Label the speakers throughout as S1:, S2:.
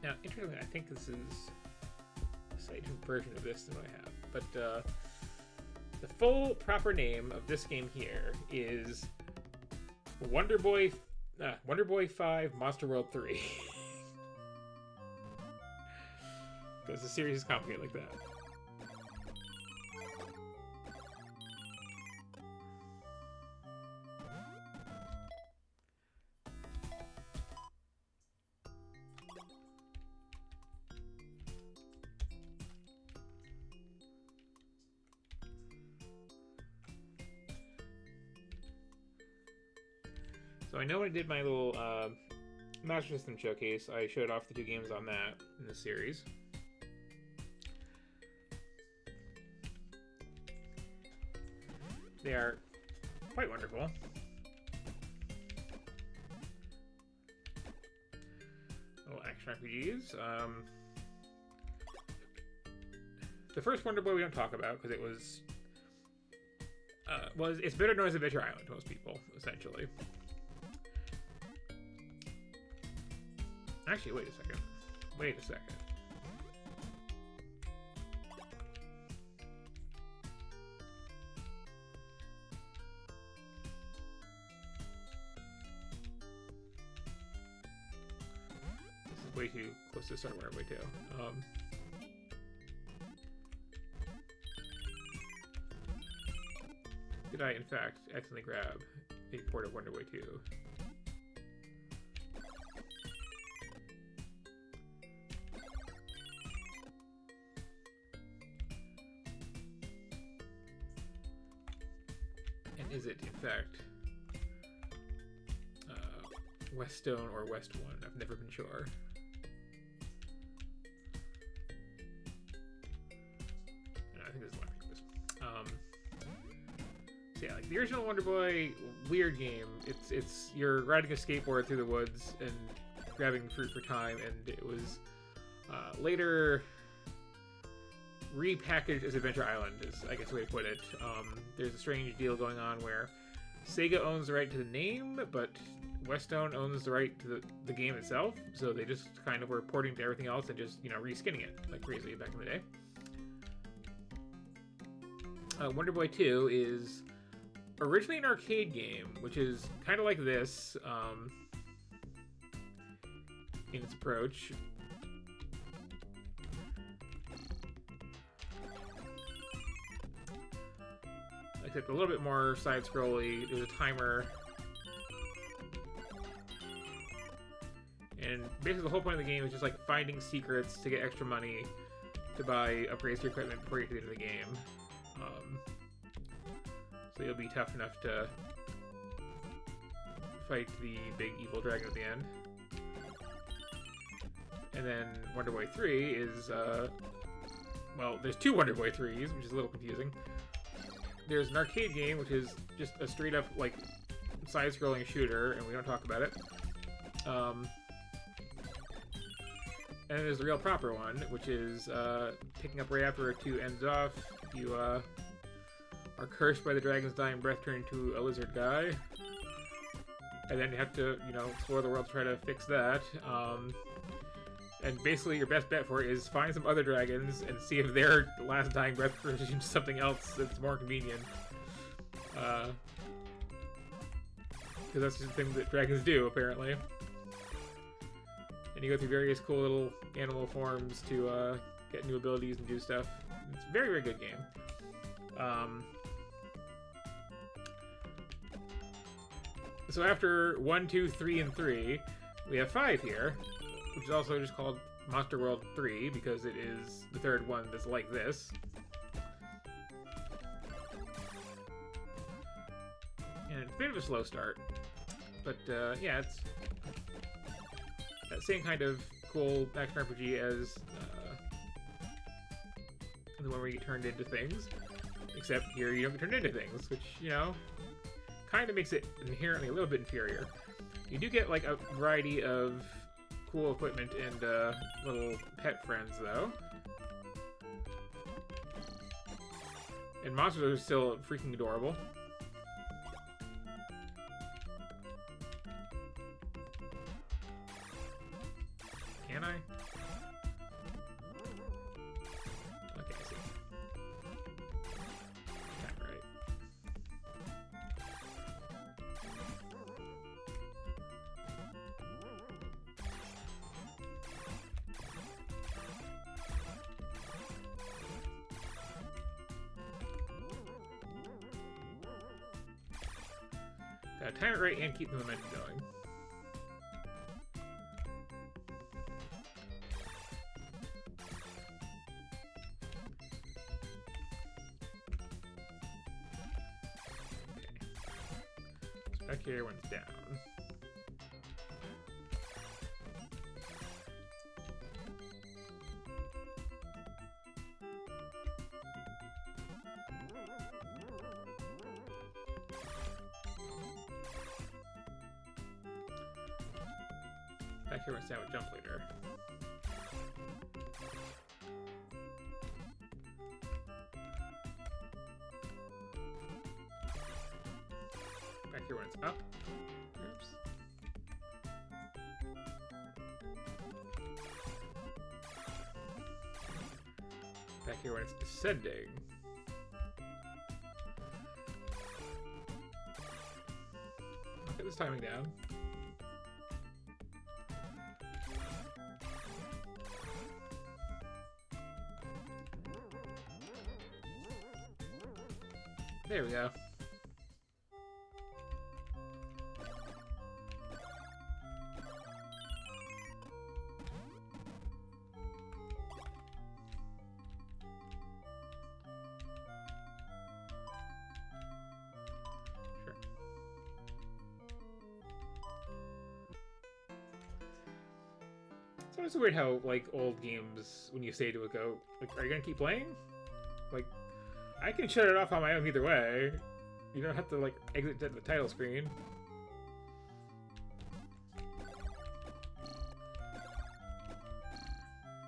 S1: Now, interestingly, I think this is a slightly different version of this than what I have. But the full proper name of this game here is Wonder Boy 5 Monster World 3. Because the series is complicated like that. So I know when I did my little Master System showcase, I showed off the 2 games on that in the series. They are quite wonderful. Little action RPGs. The first Wonder Boy we don't talk about because it was it's better known as Adventure Island to most people, essentially. Actually, wait a second. This is way too close to start Wonder Boy 2. Did I, in fact, accidentally grab a port of Wonder Boy 2? And is it, in fact, West Stone or West 1? I've never been sure. No, I think this is one. So yeah, like the original Wonder Boy, weird game. It's you're riding a skateboard through the woods and grabbing fruit for time, and it was later repackaged as Adventure Island, is I guess the way to put it. There's a strange deal going on where Sega owns the right to the name, but Westone owns the right to the game itself, so they just kind of were porting to everything else and just, reskinning it like crazy back in the day. Wonder Boy 2 is originally an arcade game, which is kind of like this in its approach. Except a little bit more side-scrolly. There's a timer. And basically the whole point of the game is just like finding secrets to get extra money to buy upgrades to your equipment before you get into the game. So you'll be tough enough to fight the big evil dragon at the end. And then Wonder Boy 3 is, well, there's 2 Wonder Boy 3s, which is a little confusing. There's an arcade game, which is just a straight-up, like, side-scrolling shooter, and we don't talk about it. And then there's the real proper one, which is picking up right after 2 ends off. You are cursed by the dragon's dying breath, turned into a lizard guy. And then you have to, explore the world to try to fix that. And basically your best bet for it is find some other dragons and see if their last dying breath turns into something else that's more convenient. Because that's just the thing that dragons do, apparently. And you go through various cool little animal forms to get new abilities and do stuff. It's a very, very good game. So after 1, 2, 3, and 3, we have 5 here, which is also just called Monster World 3, because it is the third one that's like this. And it's a bit of a slow start, but yeah, it's that same kind of cool action RPG as the one where you get turned into things, except here you don't get turned into things, which, kind of makes it inherently a little bit inferior. You do get, like, a variety of cool equipment and little pet friends, though. And monsters are still freaking adorable. Can I? time it right and keep the momentum going. Back here when it's down. Back here when it's down with jump leader. Back here when it's up. Oops. Back here when it's descending. I'll get this timing down. There we go. Sure. It's always weird how, like, old games, when you say to it, go, like, are you gonna keep playing? Like, I can shut it off on my own either way. You don't have to, like, exit to the title screen.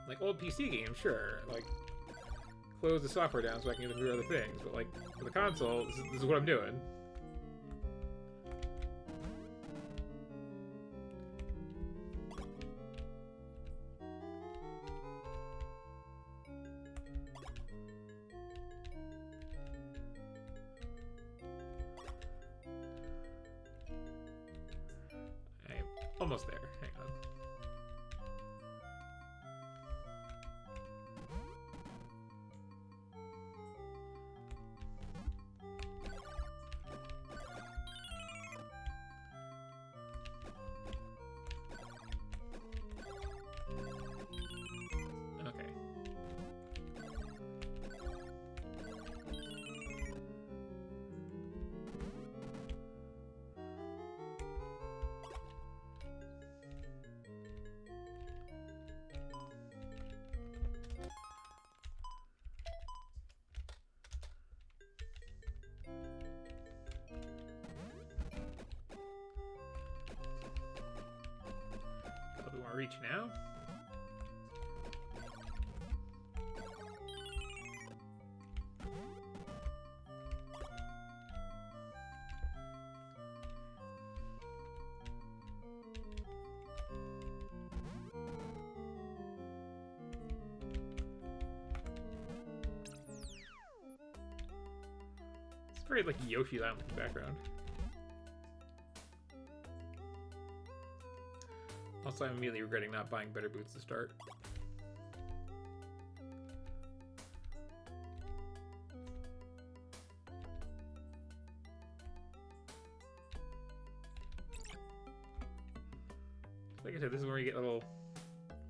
S1: Like, old PC games, sure. Like, close the software down so I can do other things. But, like, for the console, this is what I'm doing. Almost there. Hang on. Okay. We want to reach now. It's very like Yoshi's Island in the background. Also, I'm immediately regretting not buying better boots to start. Like I said, this is where you get little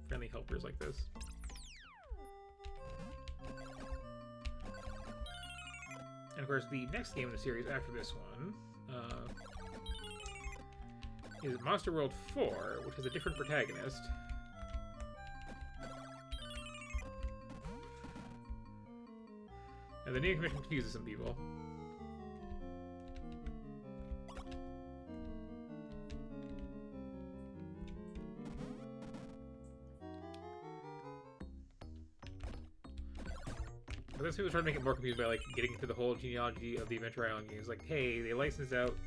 S1: friendly helpers like this. And of course, the next game in the series after this one is Monster World 4, which has a different protagonist. And the name commission confuses some people. But then people try to make it more confused by like getting into the whole genealogy of the Adventure Island games. Like, hey, they licensed out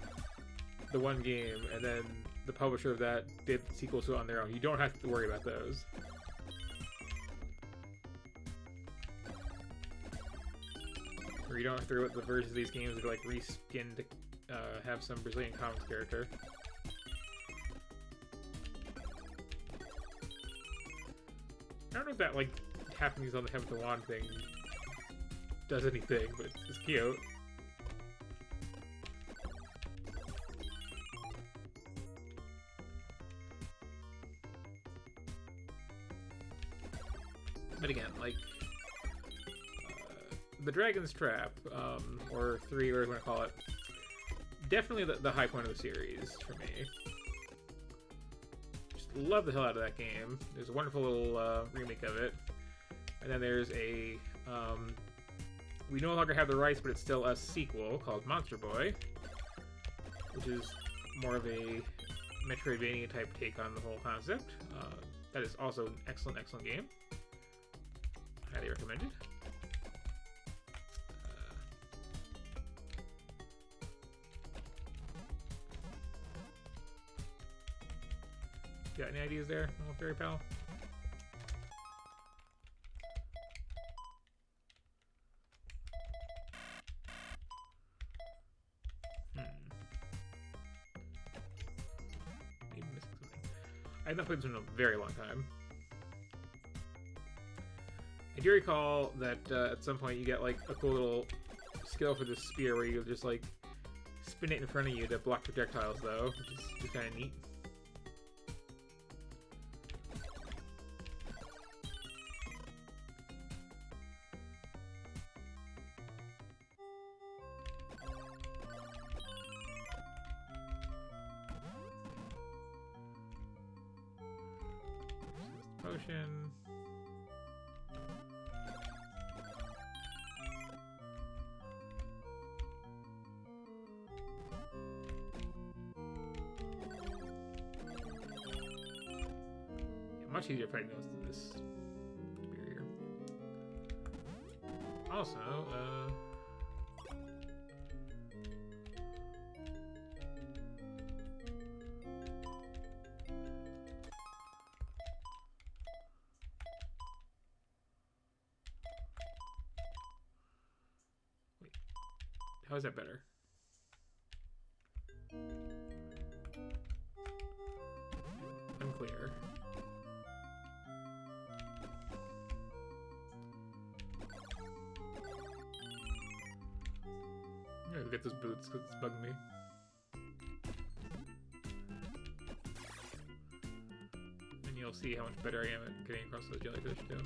S1: the one game, and then the publisher of that did sequels to it on their own. You don't have to worry about those. Or you don't have to worry about the versions of these games that are like reskinned to have some Brazilian comics character. I don't know if that like happenings on the Heaven to Wand thing does anything, but it's cute. But again, like, the Dragon's Trap, or 3, whatever you want to call it, definitely the high point of the series for me. Just love the hell out of that game. There's a wonderful little remake of it. And then there's a, we no longer have the rights, but it's still a sequel called Monster Boy, which is more of a Metroidvania type take on the whole concept. That is also an excellent, excellent game. Highly recommended. Got any ideas there, little fairy pal? Maybe missing something. I've not played this in a very long time. I do recall that at some point you get like a cool little skill for this spear where you just like spin it in front of you to block projectiles, though, which is just kind of neat. Potion. Yeah, much easier fighting those than this barrier. Also, how is that better? Unclear. I'm gonna get those boots because it's bugging me. And you'll see how much better I am at getting across those jellyfish too.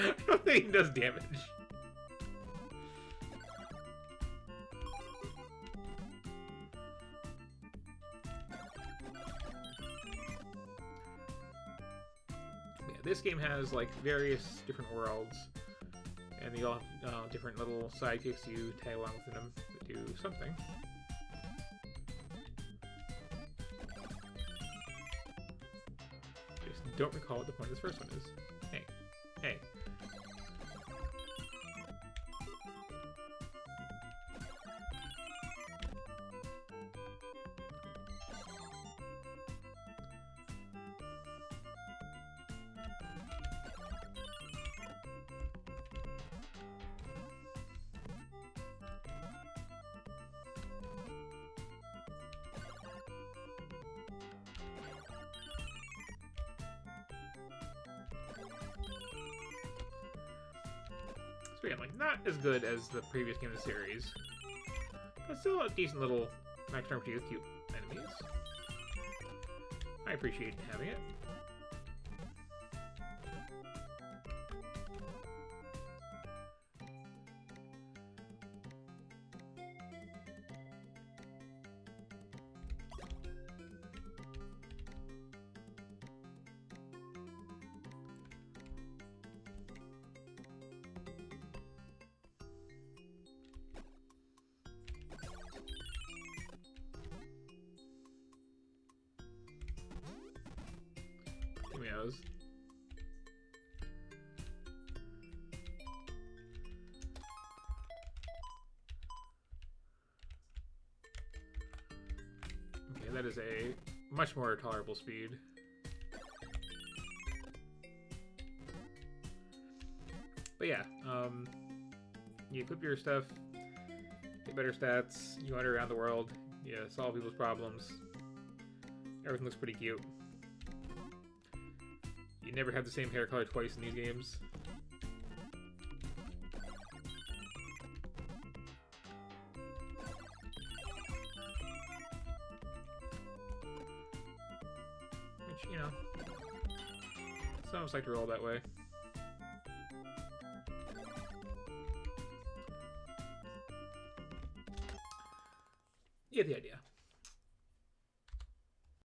S1: I don't think he does damage. Yeah, this game has like various different worlds, and they all have different little sidekicks you tag along with them that do something. Just don't recall what the point of this first one is. Hey, hey. So yeah, like, not as good as the previous game in the series, but still a decent little max RPG with cute enemies. I appreciate having it. Meows. Okay, that is a much more tolerable speed. But yeah, you equip your stuff, get better stats, you wander around the world, you solve people's problems. Everything looks pretty cute. You never have the same hair color twice in these games. Which, you know, some of us like to roll that way. You get the idea.